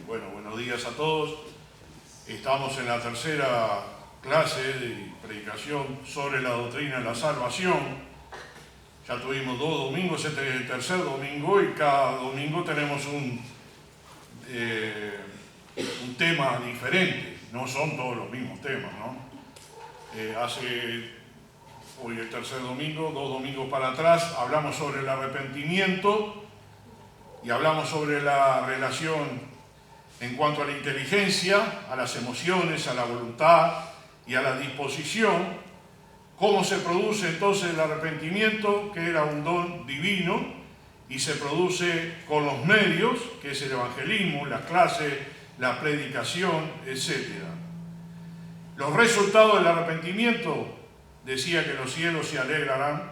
Bueno, buenos días a todos. Estamos en la tercera clase de predicación sobre la doctrina de la salvación. Ya tuvimos 2 domingos, este es el tercer domingo y cada domingo tenemos un tema diferente. No son todos los mismos temas, ¿no? Hoy el tercer domingo, 2 domingos para atrás, hablamos sobre el arrepentimiento y hablamos sobre la relación en cuanto a la inteligencia, a las emociones, a la voluntad y a la disposición. Cómo se produce entonces el arrepentimiento, que era un don divino, y se produce con los medios, que es el evangelismo, las clases, la predicación, etc. Los resultados del arrepentimiento, decía que los cielos se alegrarán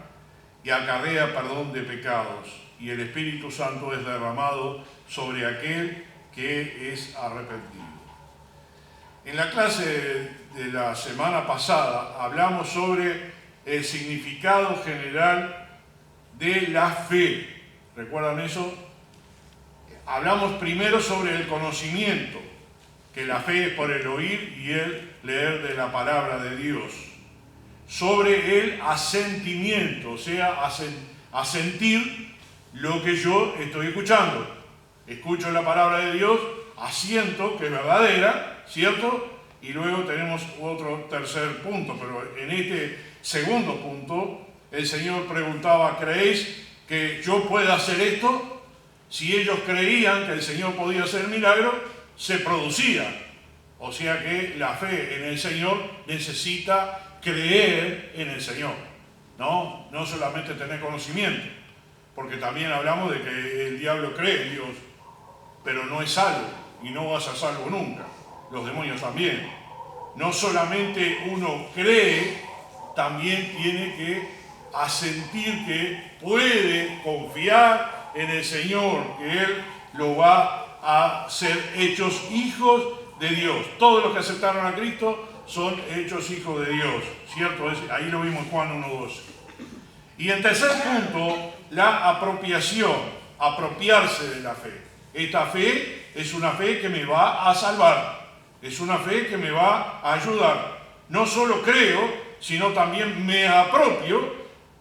y acarrea perdón de pecados, y el Espíritu Santo es derramado sobre aquel que es arrepentido. En la clase de la semana pasada hablamos sobre el significado general de la fe. ¿Recuerdan eso? Hablamos primero sobre el conocimiento, que la fe es por el oír y el leer de la palabra de Dios. Sobre el asentimiento, o sea, asentir lo que yo estoy escuchando. Escucho la palabra de Dios, asiento que es verdadera, ¿cierto? Y luego tenemos otro tercer punto, pero en este segundo punto el Señor preguntaba: ¿creéis que yo pueda hacer esto? Si ellos creían que el Señor podía hacer el milagro, se producía. O sea que la fe en el Señor necesita creer en el Señor, no solamente tener conocimiento, porque también hablamos de que el diablo cree en Dios, pero no es salvo, y no va a ser salvo nunca. Los demonios también. No solamente uno cree, también tiene que asentir que puede confiar en el Señor, que Él lo va a ser hechos hijos de Dios. Todos los que aceptaron a Cristo son hechos hijos de Dios, ¿cierto? Ahí lo vimos en Juan 1:12. Y en tercer punto, la apropiación, apropiarse de la fe. Esta fe es una fe que me va a salvar, es una fe que me va a ayudar. No solo creo, sino también me apropio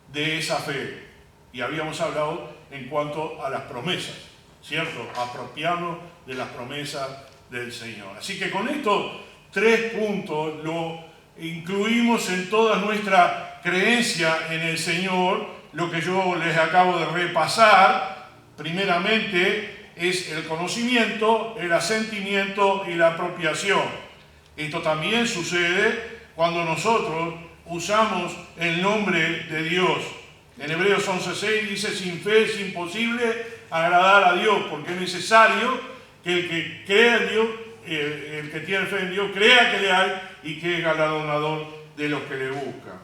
de esa fe. Y habíamos hablado en cuanto a las promesas, ¿cierto? Apropiarnos de las promesas del Señor. Así que con estos 3 puntos lo incluimos en toda nuestra creencia en el Señor. Lo que yo les acabo de repasar, primeramente, es el conocimiento, el asentimiento y la apropiación. Esto también sucede cuando nosotros usamos el nombre de Dios. En Hebreos 11:6 dice: sin fe es imposible agradar a Dios, porque es necesario que el que crea en Dios, el que tiene fe en Dios, crea que le hay y que es galardonador de los que le buscan.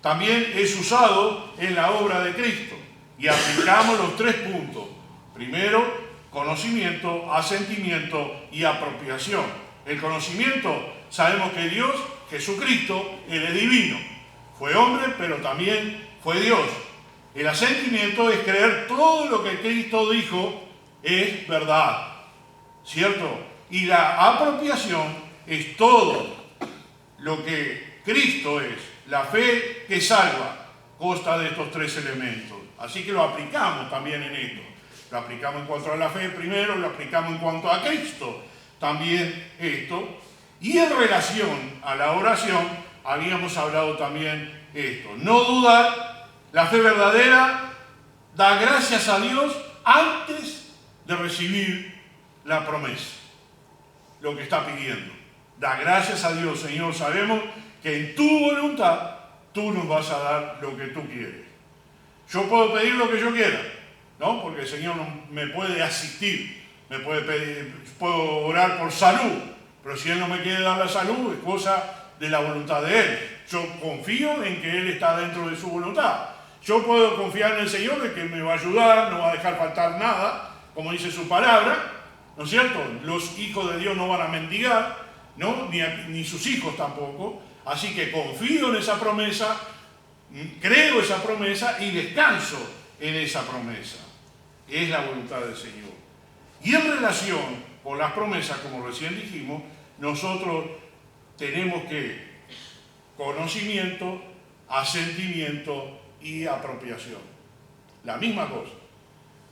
También es usado en la obra de Cristo y aplicamos los 3 puntos. Primero, conocimiento, asentimiento y apropiación. El conocimiento, sabemos que Dios, Jesucristo, Él es divino. Fue hombre, pero también fue Dios. El asentimiento es creer todo lo que Cristo dijo es verdad, ¿cierto? Y la apropiación es todo lo que Cristo es. La fe que salva consta de estos 3 elementos. Así que lo aplicamos también en esto. Lo aplicamos en cuanto a la fe primero, lo aplicamos en cuanto a Cristo también esto. Y en relación a la oración, habíamos hablado también esto. No dudar, la fe verdadera da gracias a Dios antes de recibir la promesa, lo que está pidiendo. Da gracias a Dios: Señor, sabemos que en tu voluntad tú nos vas a dar lo que tú quieres. Yo puedo pedir lo que yo quiera, ¿no? Porque el Señor me puede asistir, me puede pedir, puedo orar por salud, pero si Él no me quiere dar la salud, es cosa de la voluntad de Él. Yo confío en que Él está dentro de su voluntad. Yo puedo confiar en el Señor de que me va a ayudar, no va a dejar faltar nada, como dice su palabra, ¿no es cierto? Los hijos de Dios no van a mendigar, ¿no? Ni sus hijos tampoco. Así que confío en esa promesa, creo esa promesa y descanso en esa promesa. Es la voluntad del Señor. Y en relación con las promesas, como recién dijimos, nosotros tenemos que conocimiento, asentimiento y apropiación. La misma cosa.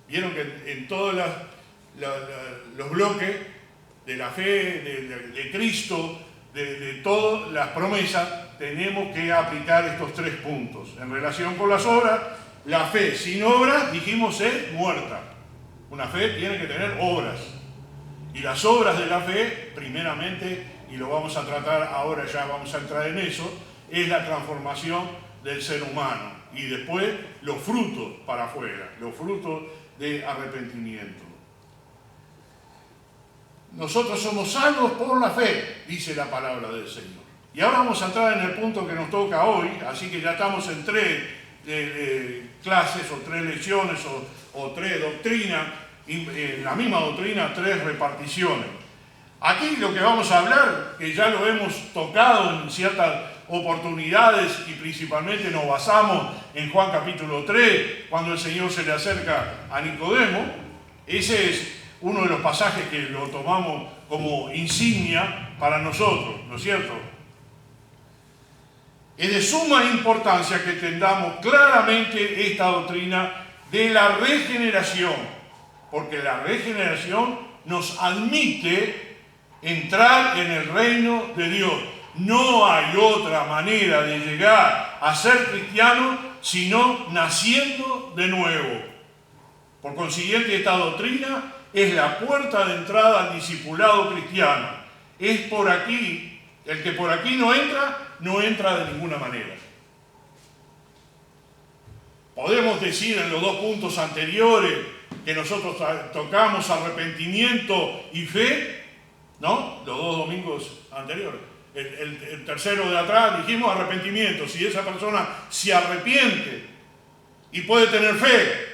Vieron que en todos los bloques de la fe, de Cristo, de todas las promesas, tenemos que aplicar estos 3 puntos. En relación con las obras, la fe sin obras, dijimos, es muerta. Una fe tiene que tener obras. Y las obras de la fe, primeramente, y lo vamos a tratar ahora, ya vamos a entrar en eso, es la transformación del ser humano. Y después los frutos para afuera, los frutos de arrepentimiento. Nosotros somos salvos por la fe, dice la palabra del Señor. Y ahora vamos a entrar en el punto que nos toca hoy, así que ya estamos en 3 clases o 3 lecciones o 3 doctrinas, la misma doctrina, 3 reparticiones. Aquí lo que vamos a hablar, que ya lo hemos tocado en ciertas oportunidades y principalmente nos basamos en Juan capítulo 3, cuando el Señor se le acerca a Nicodemo. Ese es uno de los pasajes que lo tomamos como insignia para nosotros, ¿no es cierto? Es de suma importancia que entendamos claramente esta doctrina de la regeneración, porque la regeneración nos admite entrar en el reino de Dios. No hay otra manera de llegar a ser cristiano sino naciendo de nuevo. Por consiguiente, esta doctrina es la puerta de entrada al discipulado cristiano. Es por aquí, el que por aquí no entra de ninguna manera. Podemos decir en los 2 puntos anteriores que nosotros tocamos arrepentimiento y fe, ¿no? Los 2 domingos anteriores. El tercero de atrás dijimos arrepentimiento. Si esa persona se arrepiente y puede tener fe,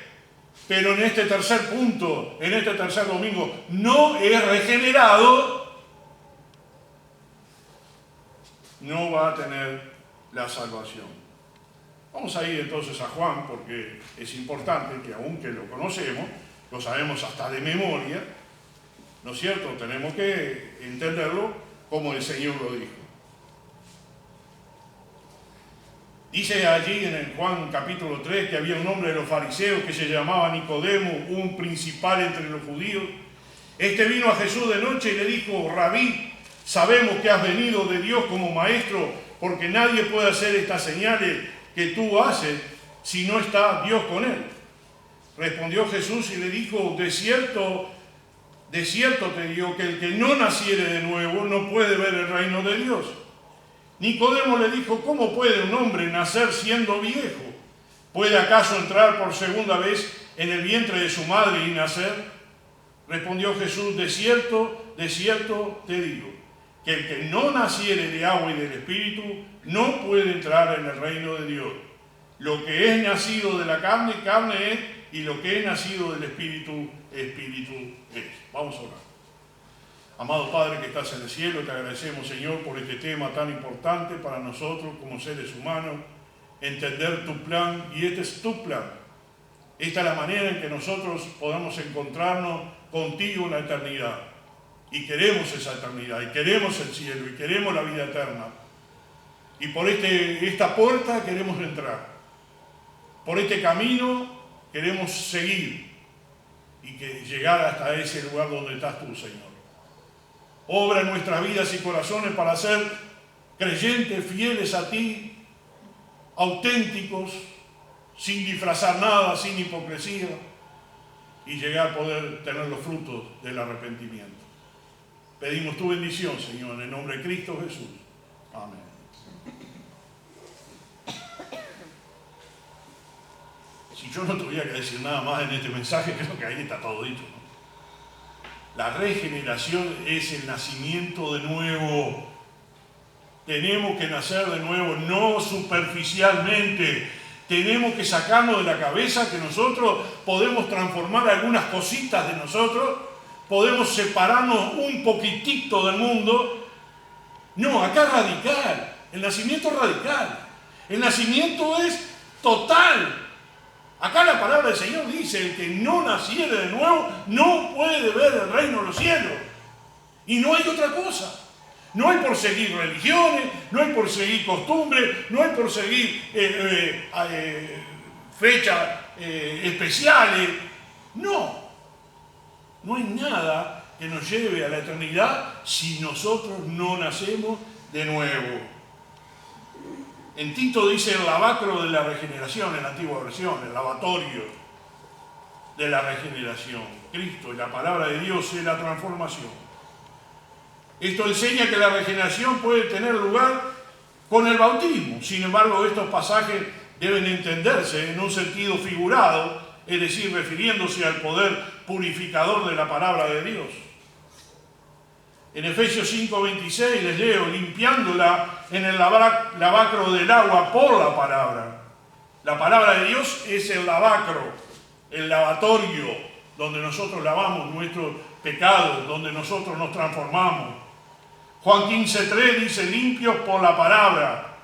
pero en este tercer punto, en este tercer domingo, no es regenerado, no va a tener la salvación. Vamos a ir entonces a Juan, porque es importante que aunque lo conocemos, lo sabemos hasta de memoria, ¿no es cierto? Tenemos que entenderlo como el Señor lo dijo. Dice allí en el Juan capítulo 3 que había un hombre de los fariseos que se llamaba Nicodemo, un principal entre los judíos. Este vino a Jesús de noche y le dijo: Rabí, sabemos que has venido de Dios como maestro, porque nadie puede hacer estas señales que tú haces si no está Dios con él. Respondió Jesús y le dijo: de cierto te digo que el que no naciere de nuevo no puede ver el reino de Dios. Nicodemo le dijo: ¿cómo puede un hombre nacer siendo viejo? ¿Puede acaso entrar por segunda vez en el vientre de su madre y nacer? Respondió Jesús: de cierto te digo, que el que no naciere de agua y del Espíritu no puede entrar en el reino de Dios. Lo que es nacido de la carne, carne es, y lo que es nacido del Espíritu, Espíritu es. Vamos a orar. Amado Padre que estás en el cielo, te agradecemos, Señor, por este tema tan importante para nosotros como seres humanos, entender tu plan, y este es tu plan. Esta es la manera en que nosotros podamos encontrarnos contigo en la eternidad. Y queremos esa eternidad, y queremos el cielo, y queremos la vida eterna. Y por esta puerta queremos entrar. Por este camino queremos seguir y llegar hasta ese lugar donde estás tú, Señor. Obra en nuestras vidas y corazones para ser creyentes, fieles a ti, auténticos, sin disfrazar nada, sin hipocresía, y llegar a poder tener los frutos del arrepentimiento. Pedimos tu bendición, Señor, en el nombre de Cristo Jesús. Amén. Si yo no tuviera que decir nada más en este mensaje, creo que ahí está todo dicho, ¿no? La regeneración es el nacimiento de nuevo. Tenemos que nacer de nuevo, no superficialmente. Tenemos que sacarnos de la cabeza que nosotros podemos transformar algunas cositas de nosotros, podemos separarnos un poquitito del mundo. No, acá es radical. El nacimiento es radical. El nacimiento es total. Acá la palabra del Señor dice, el que no naciere de nuevo no puede ver el reino de los cielos. Y no hay otra cosa. No hay por seguir religiones, no hay por seguir costumbres, no hay por seguir fechas especiales. No hay nada que nos lleve a la eternidad si nosotros no nacemos de nuevo. En Tito dice el lavacro de la regeneración, en la antigua versión, el lavatorio de la regeneración. Cristo y la palabra de Dios es la transformación. Esto enseña que la regeneración puede tener lugar con el bautismo. Sin embargo, estos pasajes deben entenderse en un sentido figurado, es decir, refiriéndose al poder purificador de la palabra de Dios. En Efesios 5:26 les leo, limpiándola en el lavacro del agua por la palabra. La palabra de Dios es el lavacro, el lavatorio, donde nosotros lavamos nuestros pecados, donde nosotros nos transformamos. Juan 15:3 dice, limpios por la palabra.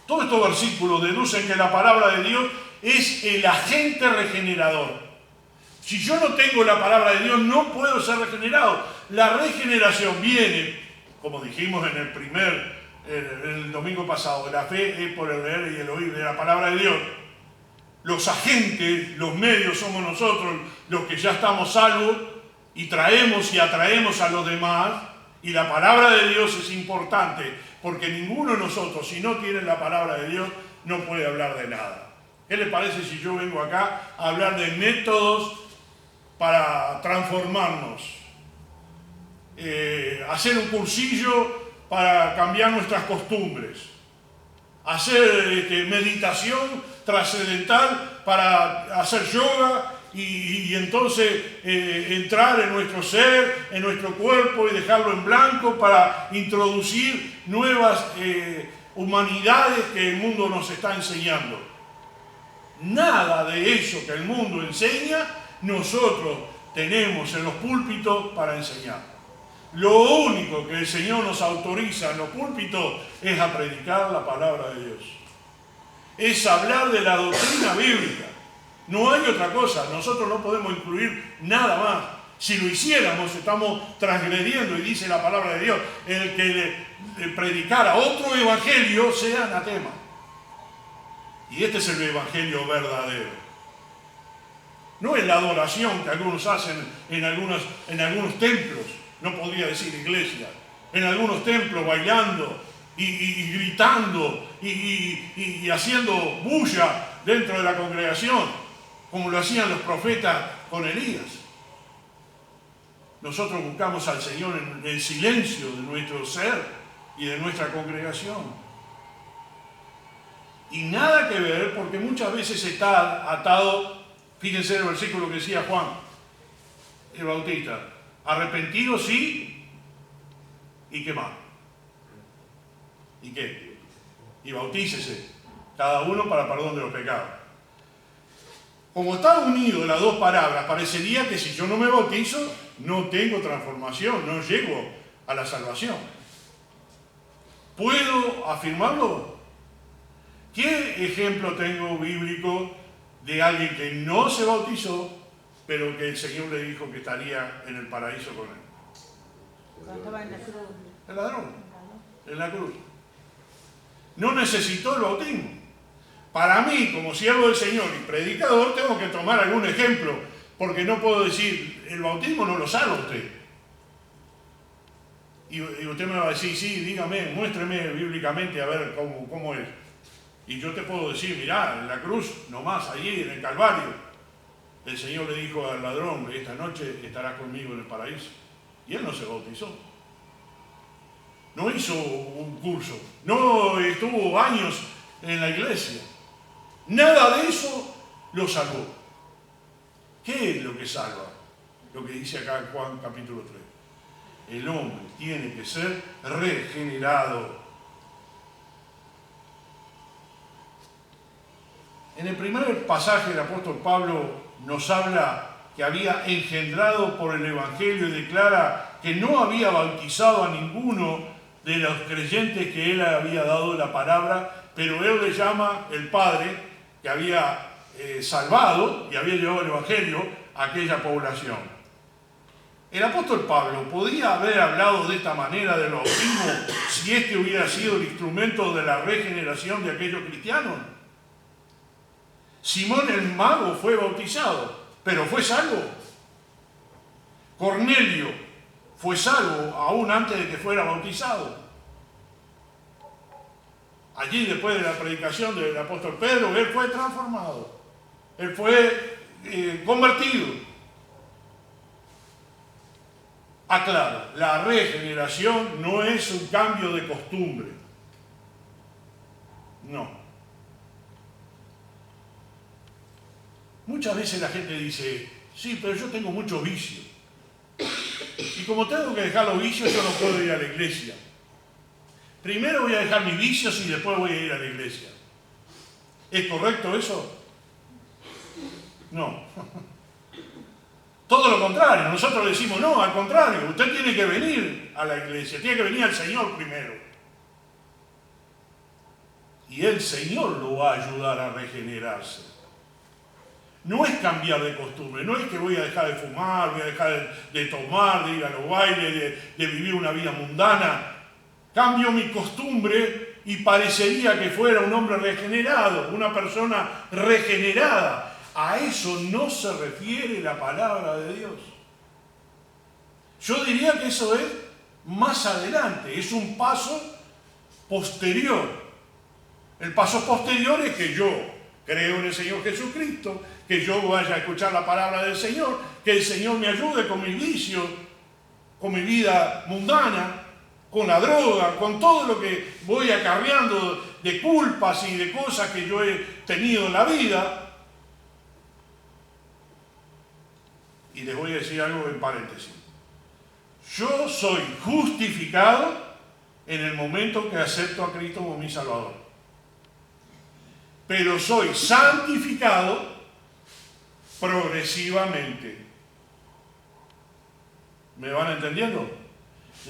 Todos estos versículos deducen que la palabra de Dios es el agente regenerador. Si yo no tengo la palabra de Dios, no puedo ser regenerado. La regeneración viene, como dijimos en el domingo pasado, la fe es por el leer y el oír de la palabra de Dios. Los agentes, los medios somos nosotros, los que ya estamos salvos y traemos y atraemos a los demás. Y la palabra de Dios es importante, porque ninguno de nosotros, si no tiene la palabra de Dios, no puede hablar de nada. ¿Qué le parece si yo vengo acá a hablar de métodos para transformarnos? Hacer un cursillo para cambiar nuestras costumbres. Hacer meditación trascendental para hacer yoga y entonces entrar en nuestro ser, en nuestro cuerpo y dejarlo en blanco para introducir nuevas humanidades que el mundo nos está enseñando. Nada de eso que el mundo enseña, nosotros tenemos en los púlpitos para enseñar. Lo único que el Señor nos autoriza en los púlpitos es a predicar la palabra de Dios. Es hablar de la doctrina bíblica. No hay otra cosa. Nosotros no podemos incluir nada más. Si lo hiciéramos, estamos transgrediendo, y dice la palabra de Dios, el que le predicara otro evangelio sea anatema. Y este es el evangelio verdadero. No es la adoración que algunos hacen en algunos templos, no podría decir iglesia, en algunos templos bailando y gritando y haciendo bulla dentro de la congregación, como lo hacían los profetas con Elías. Nosotros buscamos al Señor en el silencio de nuestro ser y de nuestra congregación. Y nada que ver, porque muchas veces está atado, fíjense el versículo que decía Juan el Bautista, arrepentido sí, ¿y qué más? ¿Y qué? Y bautícese, cada uno para perdón de los pecados. Como están unidos las dos palabras, parecería que si yo no me bautizo, no tengo transformación, no llego a la salvación. ¿Puedo afirmarlo? ¿Qué ejemplo tengo bíblico de alguien que no se bautizó, pero que el Señor le dijo que estaría en el paraíso con él? Cuando estaba en la cruz. El ladrón, en la cruz. No necesitó el bautismo. Para mí, como siervo del Señor y predicador, tengo que tomar algún ejemplo, porque no puedo decir, el bautismo no lo salva usted. Y usted me va a decir, sí, dígame, muéstreme bíblicamente a ver cómo es. Y yo te puedo decir, mirá, en la cruz, nomás, allí, en el Calvario, el Señor le dijo al ladrón, esta noche estarás conmigo en el paraíso. Y él no se bautizó. No hizo un curso, no estuvo años en la iglesia. Nada de eso lo salvó. ¿Qué es lo que salva? Lo que dice acá en Juan capítulo 3. El hombre tiene que ser regenerado. En el primer pasaje el apóstol Pablo nos habla que había engendrado por el Evangelio y declara que no había bautizado a ninguno de los creyentes que él había dado la palabra, pero él le llama el Padre, que había salvado y había llevado el Evangelio a aquella población. El apóstol Pablo podía haber hablado de esta manera del bautismo si este hubiera sido el instrumento de la regeneración de aquellos cristianos. Simón el mago fue bautizado, pero fue salvo. Cornelio fue salvo aún antes de que fuera bautizado. Allí, después de la predicación del apóstol Pedro, él fue transformado. Él fue convertido. Aclaro, la regeneración no es un cambio de costumbre. No. Muchas veces la gente dice, sí, pero yo tengo muchos vicios. Y como tengo que dejar los vicios, yo no puedo ir a la iglesia. Primero voy a dejar mis vicios y después voy a ir a la iglesia. ¿Es correcto eso? No. Todo lo contrario. Nosotros decimos, no, al contrario. Usted tiene que venir a la iglesia. Tiene que venir al Señor primero. Y el Señor lo va a ayudar a regenerarse. No es cambiar de costumbre. No es que voy a dejar de fumar, voy a dejar de tomar, de ir a los bailes, de vivir una vida mundana. Cambio mi costumbre y parecería que fuera un hombre regenerado, una persona regenerada. A eso no se refiere la palabra de Dios. Yo diría que eso es más adelante, es un paso posterior. El paso posterior es que yo creo en el Señor Jesucristo, que yo vaya a escuchar la palabra del Señor, que el Señor me ayude con mis vicios, con mi vida mundana, con la droga, con todo lo que voy acarreando de culpas y de cosas que yo he tenido en la vida. Y les voy a decir algo en paréntesis. Yo soy justificado en el momento que acepto a Cristo como mi Salvador. Pero soy santificado progresivamente. ¿Me van entendiendo?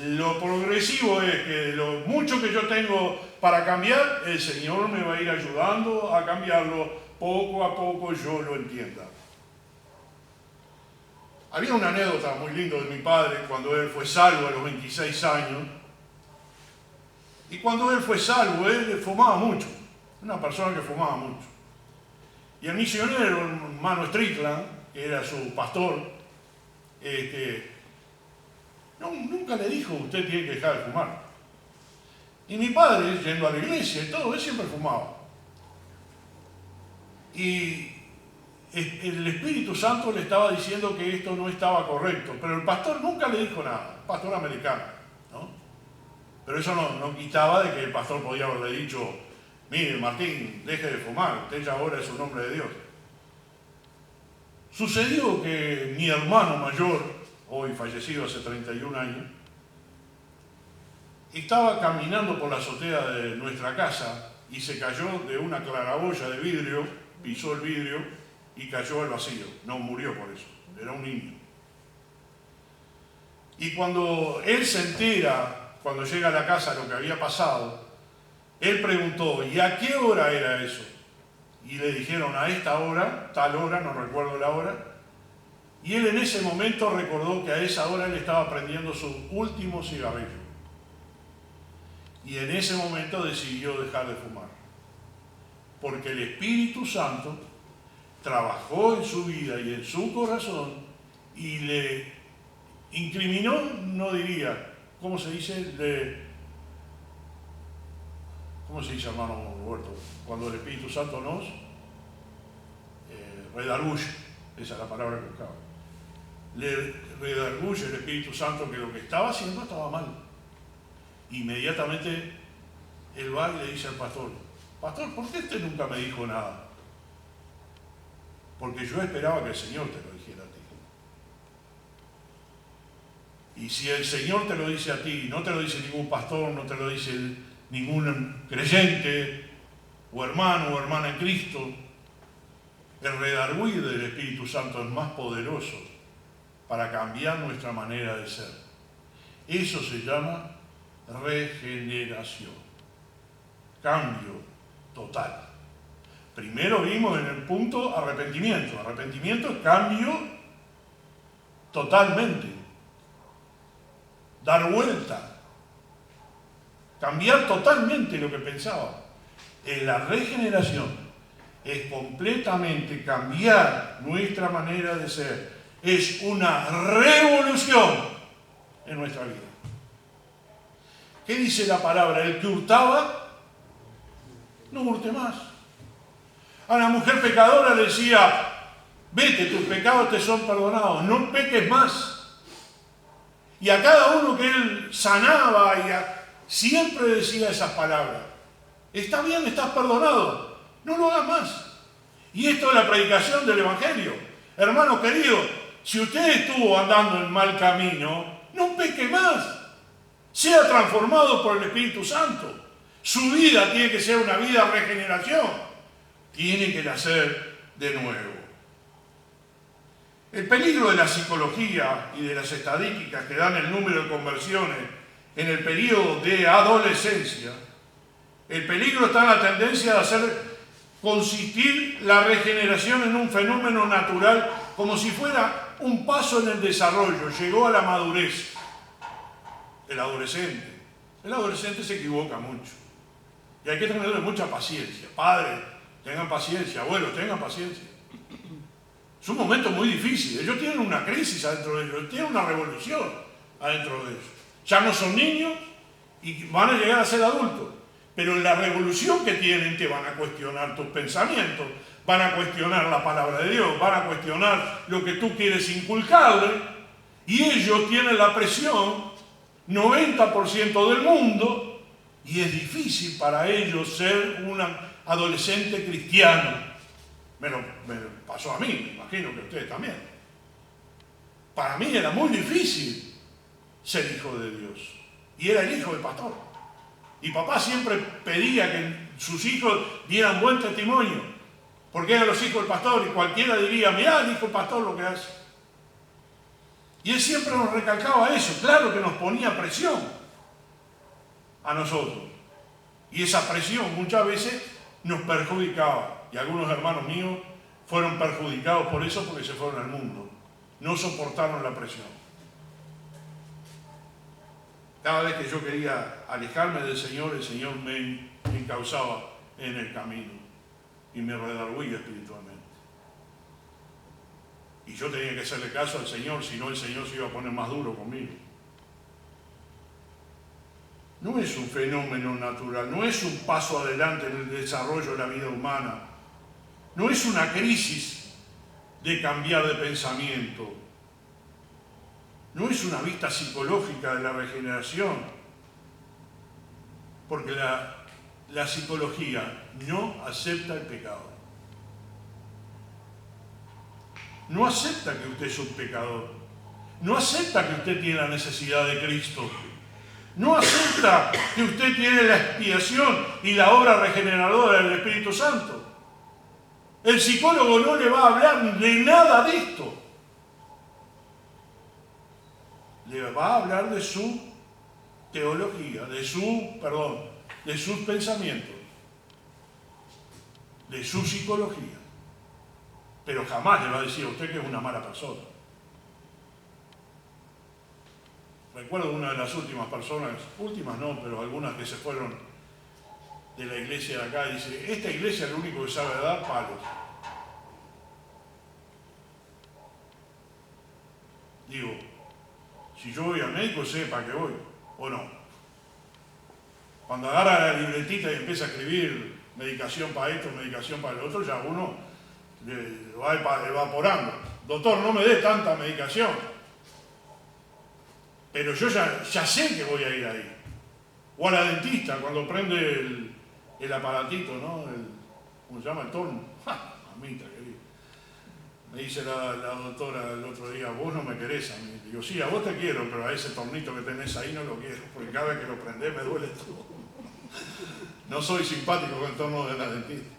Lo progresivo es que lo mucho que yo tengo para cambiar, el Señor me va a ir ayudando a cambiarlo poco a poco, yo lo entienda. Había una anécdota muy linda de mi padre cuando él fue salvo a los 26 años. Y cuando él fue salvo, él fumaba mucho. Una persona que fumaba mucho. Y el misionero, hermano Strickland, que era su pastor, nunca le dijo, usted tiene que dejar de fumar. Y mi padre, yendo a la iglesia y todo, él siempre fumaba. Y el Espíritu Santo le estaba diciendo que esto no estaba correcto, pero el pastor nunca le dijo nada, pastor americano, ¿no? Pero eso no quitaba de que el pastor podía haberle dicho, mire Martín, deje de fumar, usted ya ahora es un hombre de Dios. Sucedió que mi hermano mayor, hoy fallecido hace 31 años, estaba caminando por la azotea de nuestra casa y se cayó de una claraboya de vidrio, pisó el vidrio y cayó al vacío. No murió por eso, era un niño. Y cuando él se entera, cuando llega a la casa lo que había pasado, él preguntó, ¿y a qué hora era eso? Y le dijeron, a esta hora, tal hora, no recuerdo la hora. Y él en ese momento recordó que a esa hora él estaba prendiendo su último cigarrillo. Y en ese momento decidió dejar de fumar. Porque el Espíritu Santo trabajó en su vida y en su corazón y le incriminó, no diría, ¿cómo se dice? ¿Cómo se dice, hermano Roberto? Cuando el Espíritu Santo nos redarguye, esa es la palabra que buscaba. Le redarguye el Espíritu Santo que lo que estaba haciendo estaba mal. Inmediatamente él va y le dice al pastor, pastor, ¿por qué usted nunca me dijo nada? Porque yo esperaba que el Señor te lo dijera a ti. Y si el Señor te lo dice a ti, no te lo dice ningún pastor, no te lo dice ningún creyente, o hermano o hermana en Cristo, el redarguir del Espíritu Santo es más poderoso para cambiar nuestra manera de ser. Eso se llama regeneración, cambio total. Primero vimos en el punto arrepentimiento. Arrepentimiento es cambio totalmente. Dar vuelta. Cambiar totalmente lo que pensaba. En la regeneración es completamente cambiar nuestra manera de ser. Es una revolución en nuestra vida. ¿Qué dice la palabra? El que hurtaba, no hurte más. A la mujer pecadora le decía, vete, tus pecados te son perdonados, no peques más. Y a cada uno que él sanaba, siempre decía esas palabras. Está bien, estás perdonado, no lo hagas más. Y esto es la predicación del Evangelio. Hermano querido, si usted estuvo andando en mal camino, no peque más. Sea transformado por el Espíritu Santo. Su vida tiene que ser una vida de regeneración. Tiene que nacer de nuevo. El peligro de la psicología y de las estadísticas que dan el número de conversiones en el periodo de adolescencia, el peligro está en la tendencia de hacer consistir la regeneración en un fenómeno natural como si fuera un paso en el desarrollo. Llegó a la madurez. El adolescente se equivoca mucho. Y hay que tenerle mucha paciencia. Padres, tengan paciencia. Abuelos, tengan paciencia. Es un momento muy difícil. Ellos tienen una crisis adentro de ellos. Tienen una revolución adentro de ellos. Ya no son niños y van a llegar a ser adultos. Pero en la revolución que tienen te van a cuestionar tus pensamientos, van a cuestionar la palabra de Dios, van a cuestionar lo que tú quieres inculcarle, y ellos tienen la presión 90% del mundo, y es difícil para ellos ser un adolescente cristiano. Me pasó a mí, me imagino que a ustedes también. Para mí era muy difícil ser hijo de Dios, y era el hijo del pastor. Y papá siempre pedía que sus hijos dieran buen testimonio, porque eran los hijos del pastor, y cualquiera diría, mirá el hijo del pastor lo que hace. Y él siempre nos recalcaba eso, claro que nos ponía presión a nosotros. Y esa presión muchas veces nos perjudicaba. Y algunos hermanos míos fueron perjudicados por eso porque se fueron al mundo. No soportaron la presión. Cada vez que yo quería alejarme del Señor, el Señor me encauzaba en el camino y me redarguía espiritualmente. Y yo tenía que hacerle caso al Señor, si no el Señor se iba a poner más duro conmigo. No es un fenómeno natural, no es un paso adelante en el desarrollo de la vida humana, no es una crisis de cambiar de pensamiento. No es una vista psicológica de la regeneración, porque la psicología no acepta el pecado. No acepta que usted es un pecador. No acepta que usted tiene la necesidad de Cristo. No acepta que usted tiene la expiación y la obra regeneradora del Espíritu Santo. El psicólogo no le va a hablar de nada de esto. Le va a hablar de su teología, de sus pensamientos, de su psicología. Pero jamás le va a decir a usted que es una mala persona. Recuerdo una de las últimas personas, últimas no, pero algunas que se fueron de la iglesia de acá, dice, esta iglesia lo único que sabe dar palos. Digo, si yo voy al médico, sé para qué voy, o no. Cuando agarra la libretita y empieza a escribir medicación para esto, medicación para el otro, ya uno le va evaporando. Doctor, no me dé tanta medicación. Pero yo ya sé que voy a ir ahí. O a la dentista, cuando prende el aparatito, ¿no? ¿Cómo se llama? El torno. Mamita querida. Me dice la doctora el otro día, vos no me querés a mí. Digo, sí, a vos te quiero, pero a ese tornito que tenés ahí no lo quiero, porque cada vez que lo prendés me duele todo. No soy simpático con el torno de la dentista.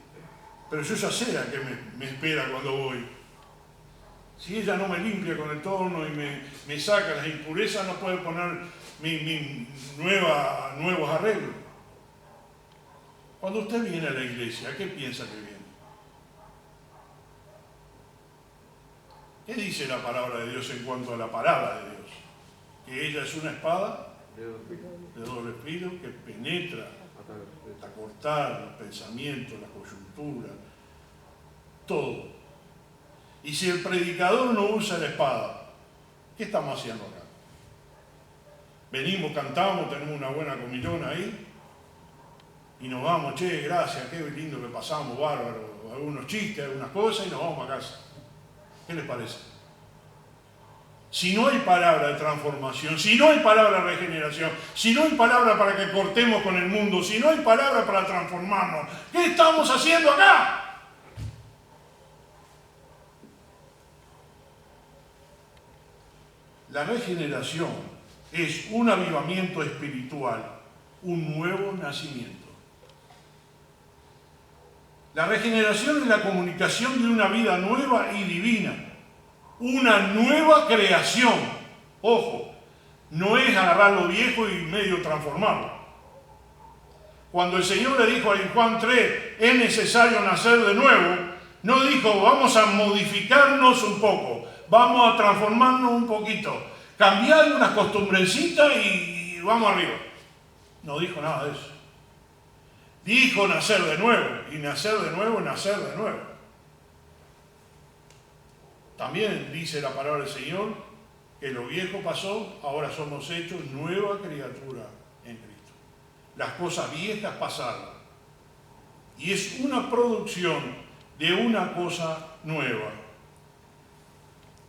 Pero yo ya sé a qué me espera cuando voy. Si ella no me limpia con el torno y me saca las impurezas, no puede poner nuevos arreglos. Cuando usted viene a la iglesia, ¿a qué piensa que viene? ¿Qué dice la palabra de Dios en cuanto a la palabra de Dios? Que ella es una espada de doble filo que penetra hasta cortar los pensamientos, la coyuntura, todo. Y si el predicador no usa la espada, ¿qué estamos haciendo acá? Venimos, cantamos, tenemos una buena comilona ahí y nos vamos, che, gracias, qué lindo que pasamos, bárbaro, algunos chistes, algunas cosas y nos vamos a casa. ¿Qué les parece? Si no hay palabra de transformación, si no hay palabra de regeneración, si no hay palabra para que cortemos con el mundo, si no hay palabra para transformarnos, ¿qué estamos haciendo acá? La regeneración es un avivamiento espiritual, un nuevo nacimiento. La regeneración es la comunicación de una vida nueva y divina, una nueva creación. Ojo, no es agarrar lo viejo y medio transformarlo. Cuando el Señor le dijo en Juan 3, es necesario nacer de nuevo, no dijo, vamos a modificarnos un poco, vamos a transformarnos un poquito, cambiar unas costumbrecitas y vamos arriba. No dijo nada de eso. Dijo nacer de nuevo, y nacer de nuevo, nacer de nuevo. También dice la palabra del Señor que lo viejo pasó, ahora somos hechos nueva criatura en Cristo. Las cosas viejas pasaron. Y es una producción de una cosa nueva.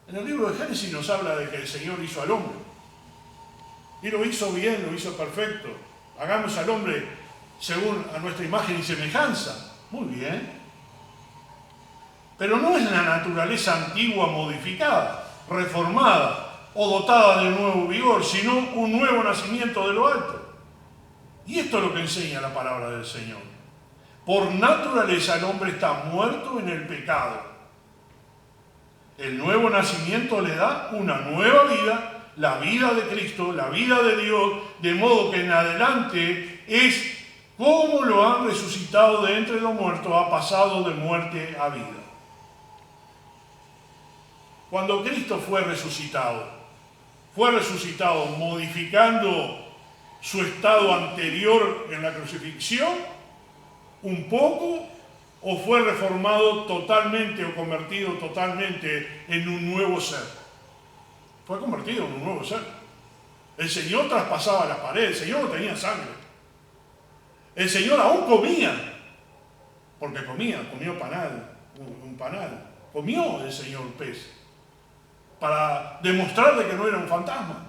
En el libro de Génesis nos habla de que el Señor hizo al hombre. Y lo hizo bien, lo hizo perfecto. Hagamos al hombre según a nuestra imagen y semejanza. Muy bien. Pero no es la naturaleza antigua modificada, reformada o dotada de un nuevo vigor, sino un nuevo nacimiento de lo alto. Y esto es lo que enseña la palabra del Señor. Por naturaleza el hombre está muerto en el pecado. El nuevo nacimiento le da una nueva vida, la vida de Cristo, la vida de Dios, de modo que en adelante es como lo han resucitado de entre los muertos, ha pasado de muerte a vida. Cuando Cristo fue resucitado modificando su estado anterior en la crucifixión un poco, o fue reformado totalmente o convertido totalmente en un nuevo ser. Fue convertido en un nuevo ser. El Señor traspasaba las paredes, el Señor no tenía sangre. El Señor aún comía, porque comió panal, un panal. Comió el Señor pez, para demostrarle que no era un fantasma.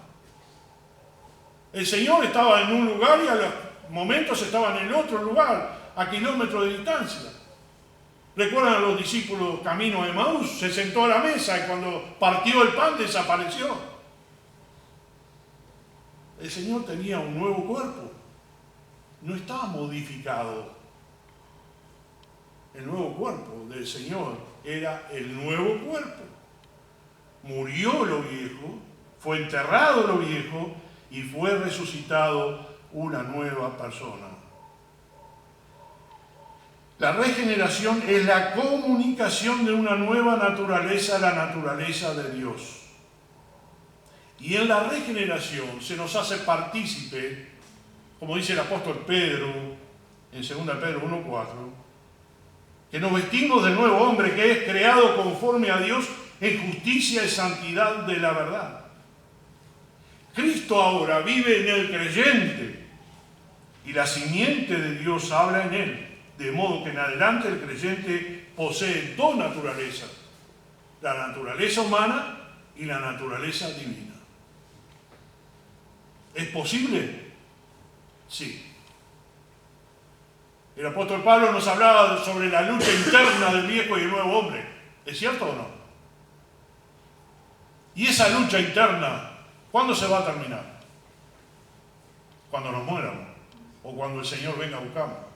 El Señor estaba en un lugar y a los momentos estaba en el otro lugar, a kilómetros de distancia. ¿Recuerdan a los discípulos camino a Emaús? Se sentó a la mesa y cuando partió el pan desapareció. El Señor tenía un nuevo cuerpo. No estaba modificado. El nuevo cuerpo del Señor era el nuevo cuerpo. Murió lo viejo, fue enterrado lo viejo y fue resucitado una nueva persona. La regeneración es la comunicación de una nueva naturaleza a la naturaleza de Dios. Y en la regeneración se nos hace partícipe, como dice el apóstol Pedro, en 2 Pedro 1:4, que nos vestimos del nuevo hombre que es creado conforme a Dios en justicia y santidad de la verdad. Cristo ahora vive en el creyente y la simiente de Dios habla en él. De modo que en adelante el creyente posee dos naturalezas, la naturaleza humana y la naturaleza divina. ¿Es posible? Sí. El apóstol Pablo nos hablaba sobre la lucha interna del viejo y el nuevo hombre. ¿Es cierto o no? Y esa lucha interna, ¿cuándo se va a terminar? Cuando nos muéramos o cuando el Señor venga a buscarnos.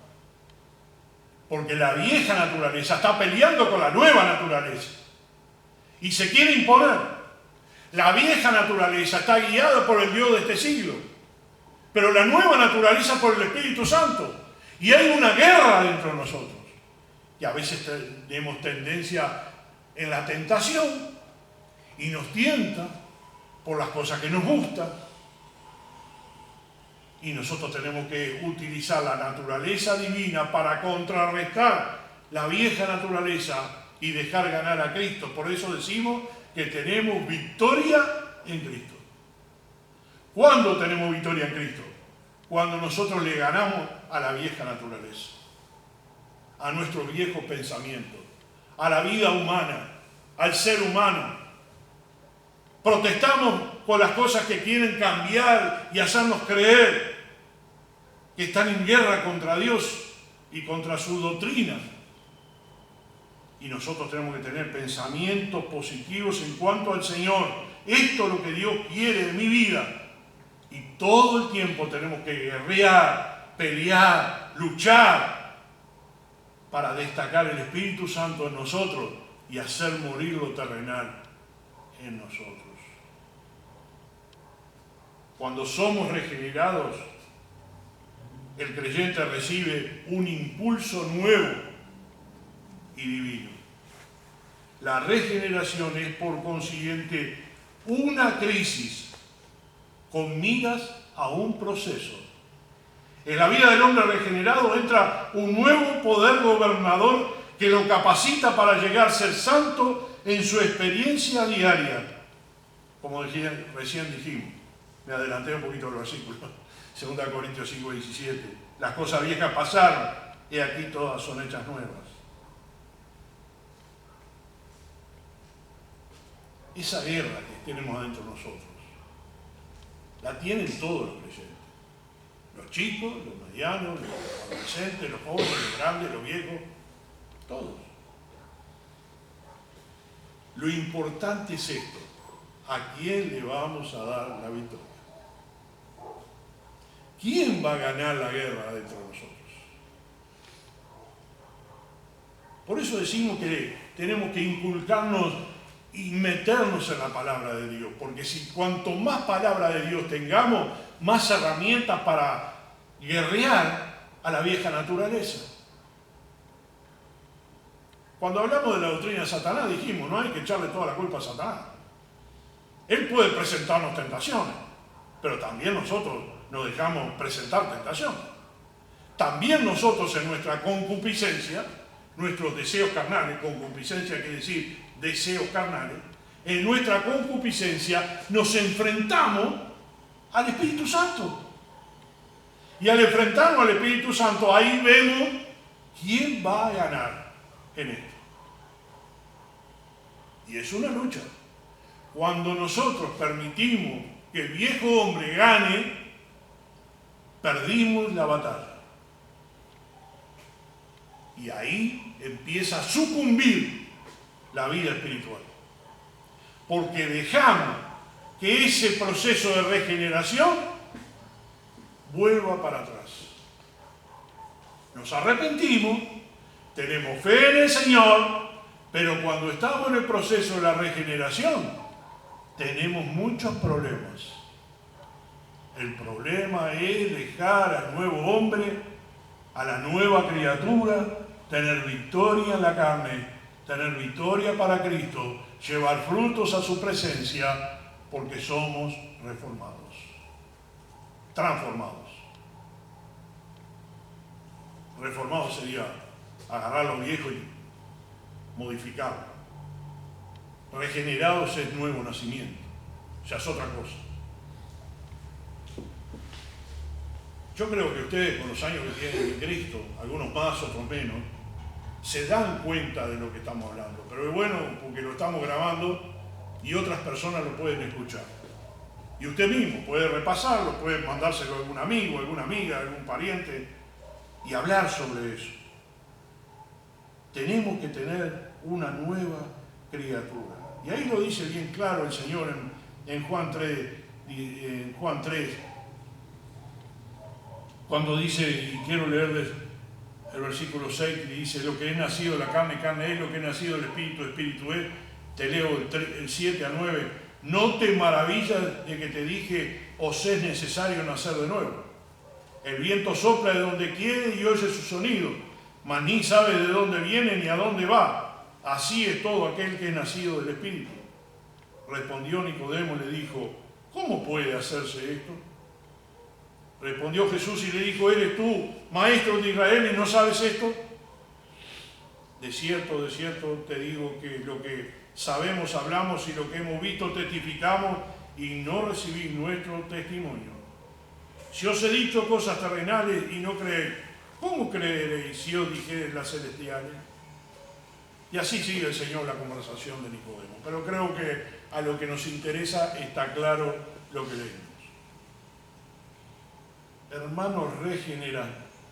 Porque la vieja naturaleza está peleando con la nueva naturaleza y se quiere imponer. La vieja naturaleza está guiada por el Dios de este siglo, pero la nueva naturaleza por el Espíritu Santo. Y hay una guerra dentro de nosotros. Y a veces tenemos tendencia en la tentación y nos tienta por las cosas que nos gustan. Y nosotros tenemos que utilizar la naturaleza divina para contrarrestar la vieja naturaleza y dejar ganar a Cristo. Por eso decimos que tenemos victoria en Cristo. ¿Cuándo tenemos victoria en Cristo? Cuando nosotros le ganamos a la vieja naturaleza, a nuestros viejos pensamientos, a la vida humana, al ser humano. Protestamos por las cosas que quieren cambiar y hacernos creer que están en guerra contra Dios y contra su doctrina. Y nosotros tenemos que tener pensamientos positivos en cuanto al Señor. Esto es lo que Dios quiere de mi vida. Y todo el tiempo tenemos que guerrear, pelear, luchar para destacar el Espíritu Santo en nosotros y hacer morir lo terrenal en nosotros. Cuando somos regenerados, el creyente recibe un impulso nuevo y divino. La regeneración es, por consiguiente, una crisis con miras a un proceso. En la vida del hombre regenerado entra un nuevo poder gobernador que lo capacita para llegar a ser santo en su experiencia diaria. Como recién dijimos, me adelanté un poquito al versículo, 2 Corintios 5, 17. Las cosas viejas pasaron, y aquí todas son hechas nuevas. Esa guerra que tenemos adentro nosotros, la tienen todos los creyentes. Los chicos, los medianos, los adolescentes, los jóvenes, los grandes, los viejos, todos. Lo importante es esto: ¿a quién le vamos a dar la victoria? ¿Quién va a ganar la guerra dentro de nosotros? Por eso decimos que tenemos que inculcarnos y meternos en la palabra de Dios, porque si cuanto más palabra de Dios tengamos, más herramientas para guerrear a la vieja naturaleza. Cuando hablamos de la doctrina de Satanás dijimos, no hay que echarle toda la culpa a Satanás. Él puede presentarnos tentaciones, pero también nosotros nos dejamos presentar tentaciones. También nosotros en nuestra concupiscencia, nuestros deseos carnales, concupiscencia quiere decir deseos carnales, en nuestra concupiscencia nos enfrentamos al Espíritu Santo. Y al enfrentarnos al Espíritu Santo, ahí vemos quién va a ganar en esto. Y es una lucha. Cuando nosotros permitimos que el viejo hombre gane, perdimos la batalla. Y ahí empieza a sucumbir la vida espiritual. Porque dejamos que ese proceso de regeneración vuelva para atrás. Nos arrepentimos, tenemos fe en el Señor, pero cuando estamos en el proceso de la regeneración, tenemos muchos problemas. El problema es dejar al nuevo hombre, a la nueva criatura, tener victoria en la carne, tener victoria para Cristo, llevar frutos a su presencia, porque somos reformados, transformados. Reformados sería agarrar lo viejo y modificarlo. Regenerados es nuevo nacimiento, ya es otra cosa. Yo creo que ustedes, con los años que tienen en Cristo, algunos más, otros menos, se dan cuenta de lo que estamos hablando. Pero es bueno porque lo estamos grabando y otras personas lo pueden escuchar. Y usted mismo puede repasarlo, puede mandárselo a algún amigo, alguna amiga, algún pariente y hablar sobre eso. Tenemos que tener una nueva criatura. Y ahí lo dice bien claro el Señor en Juan 3, cuando dice, y quiero leerles el versículo 6, que dice, lo que es nacido de la carne, carne es, lo que es nacido del Espíritu, Espíritu es. Te leo el 7 a 9. No te maravillas de que te dije, os es necesario nacer de nuevo. El viento sopla de donde quiere y oye su sonido, mas ni sabe de dónde viene ni a dónde va. Así es todo aquel que es nacido del Espíritu. Respondió Nicodemo y le dijo, ¿cómo puede hacerse esto? Respondió Jesús y le dijo, ¿eres tú, maestro de Israel, y no sabes esto? De cierto te digo que lo que sabemos hablamos y lo que hemos visto testificamos y no recibís nuestro testimonio. Si os he dicho cosas terrenales y no creéis, ¿cómo creeréis si os dijere las celestiales? Y así sigue el Señor la conversación de Nicodemo. Pero creo que a lo que nos interesa está claro lo que leímos. Hermanos,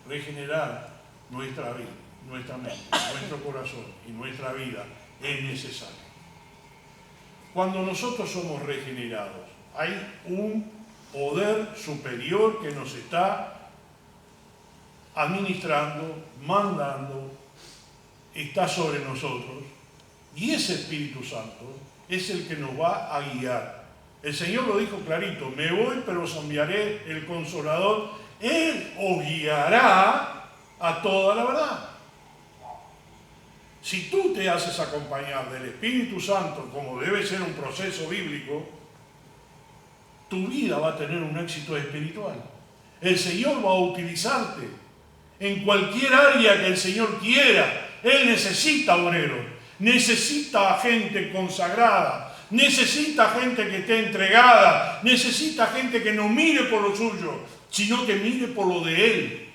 regenerar nuestra vida, nuestra mente, nuestro corazón y nuestra vida es necesario. Cuando nosotros somos regenerados, hay un poder superior que nos está administrando, mandando, está sobre nosotros, y ese Espíritu Santo es el que nos va a guiar. El Señor lo dijo clarito, me voy, pero os enviaré el Consolador. Él os guiará a toda la verdad. Si tú te haces acompañar del Espíritu Santo, como debe ser un proceso bíblico, tu vida va a tener un éxito espiritual. El Señor va a utilizarte en cualquier área que el Señor quiera. Él necesita obreros, necesita gente consagrada, necesita gente que esté entregada, necesita gente que no mire por lo suyo, sino que mire por lo de Él.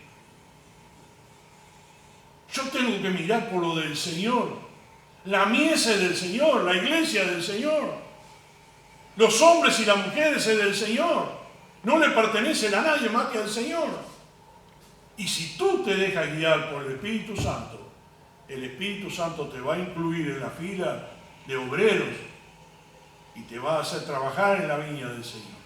Yo tengo que mirar por lo del Señor. La mies es del Señor, la iglesia es del Señor. Los hombres y las mujeres es del Señor. No le pertenecen a nadie más que al Señor. Y si tú te dejas guiar por el Espíritu Santo, el Espíritu Santo te va a incluir en la fila de obreros y te va a hacer trabajar en la viña del Señor.